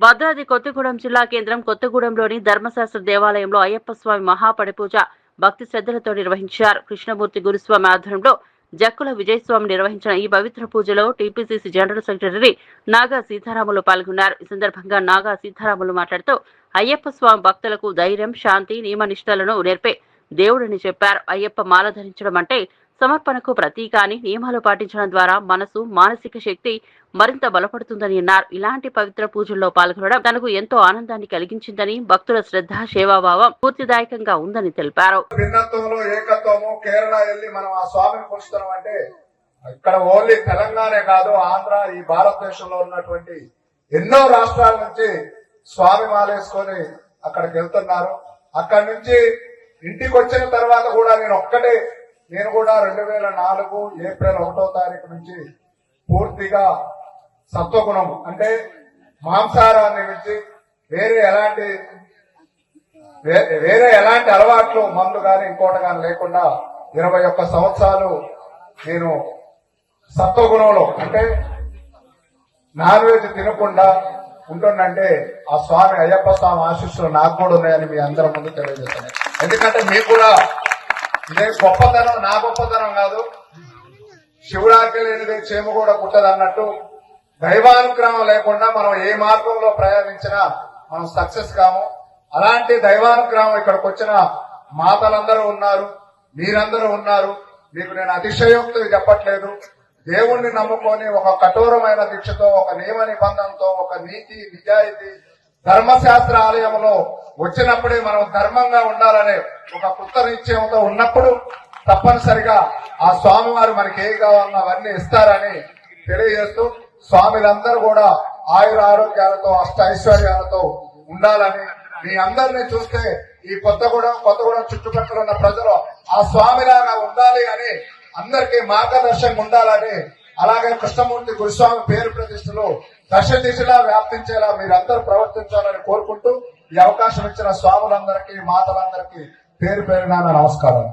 భద్రాద్రి కొత్తగూడెం జిల్లా కేంద్రం కొత్తగూడెంలోని ధర్మశాస్త్ర దేవాలయంలో అయ్యప్ప స్వామి మహాపడిపూజ భక్తి శ్రద్ధలతో నిర్వహించారు. కృష్ణమూర్తి గురుస్వామి ఆధ్వర్యంలో జక్కుల విజయస్వామి నిర్వహించిన ఈ పవిత్ర పూజలో టీపీసీసీ జనరల్ సెక్రటరీ నాగా సీతారాములు పాల్గొన్నారు. ఈ సందర్భంగా నాగా సీతారాములు మాట్లాడుతూ అయ్యప్ప స్వామి భక్తులకు ధైర్యం, శాంతి, నియమనిష్టలను నేర్పే దేవుడని చెప్పారు. అయ్యప్ప మాల ధరించడం అంటే సమర్పణకు ప్రతీక అని, నియమాలు పాటించడం ద్వారా మనసు, మానసిక శక్తి మరింత బలపడుతుందని అన్నారు. ఇలాంటి పవిత్ర పూజల్లో పాల్గొనడం తనకు ఎంతో ఆనందాన్ని కలిగించిందని, భక్తుల శ్రద్ధ, సేవాభావం పూర్తిదాయకంగా ఉందని తెలిపారు. భిన్నత్వంలో ఏకత్వము కేరళ వెళ్ళి మనం ఆ స్వామిని కొలుస్తున్నాం అంటే ఇక్కడ ఓన్లీ తెలంగాణే కాదు, ఆంధ్ర, ఈ భారతదేశంలో ఉన్నటువంటి ఎన్నో రాష్ట్రాల నుంచి స్వామి మాలేసుకొని అక్కడికి వెళ్తున్నారు. అక్కడి నుంచి ఇంటికి వచ్చిన తర్వాత కూడా నేను కూడా 2004 ఏప్రిల్ 1వ తారీఖు నుంచి పూర్తిగా సత్వగుణం అంటే మాంసాహారాన్ని నుంచి వేరే ఎలాంటి అలవాట్లు, మందు గాని ఇంకోటి గాని లేకుండా 21 సంవత్సరాలు నేను సత్వగుణంలో అంటే నాన్ వెజ్ తినకుండా ఉంటుందంటే ఆ స్వామి అయ్యప్ప స్వామి ఆశీస్సులు నాకు కూడా ఉన్నాయని మీ అందరి ముందు తెలియజేస్తున్నాను. ఎందుకంటే మీకు కూడా ఇదే గొప్పతనం, నా గొప్పతనం కాదు, శివుడాకి లేనిదే చేము కూడా పుట్టదు అన్నట్టు దైవానుగ్రహం లేకుండా మనం ఏ మార్గంలో ప్రయాణించినా మనం సక్సెస్ కాము. అలాంటి దైవానుగ్రహం ఇక్కడికి వచ్చిన మాతలందరూ ఉన్నారు, మీరందరూ ఉన్నారు. మీకు నేను అతిశయోక్తి చెప్పట్లేదు. దేవుణ్ణి నమ్ముకొని ఒక కఠోరమైన దీక్షతో, ఒక నియమ నిబంధనతో, ఒక నీతి, నిజాయితీ, ధర్మశాస్త్ర ఆలయంలో వచ్చినప్పుడే మనం ధర్మంగా ఉండాలనే ఒక కృత నిశ్చయంతో ఉన్నప్పుడు తప్పనిసరిగా ఆ స్వామి వారు మనకి ఏ కావాలన్నా అవన్నీ ఇస్తారని తెలియజేస్తూ, స్వామిలందరూ కూడా ఆయుర ఆరోగ్యాలతో, అష్ట ఐశ్వర్యాలతో ఉండాలని, మీ అందరినీ చూస్తే ఈ కొత్తగూడెం చుట్టుపక్కల ఉన్న ప్రజలు ఆ స్వామిలాగా ఉండాలి అని, అందరికీ మార్గదర్శకంగా ఉండాలని, అలాగే కృష్ణమూర్తి గురుస్వామి పేరు ప్రతిష్టలు దశ దిశలా వ్యాప్తించేలా మీరందరూ ప్రవర్తించాలని కోరుకుంటూ ఈ అవకాశం ఇచ్చిన స్వాములందరికీ, మాతలందరికీ పేరు పేరున నమస్కారం.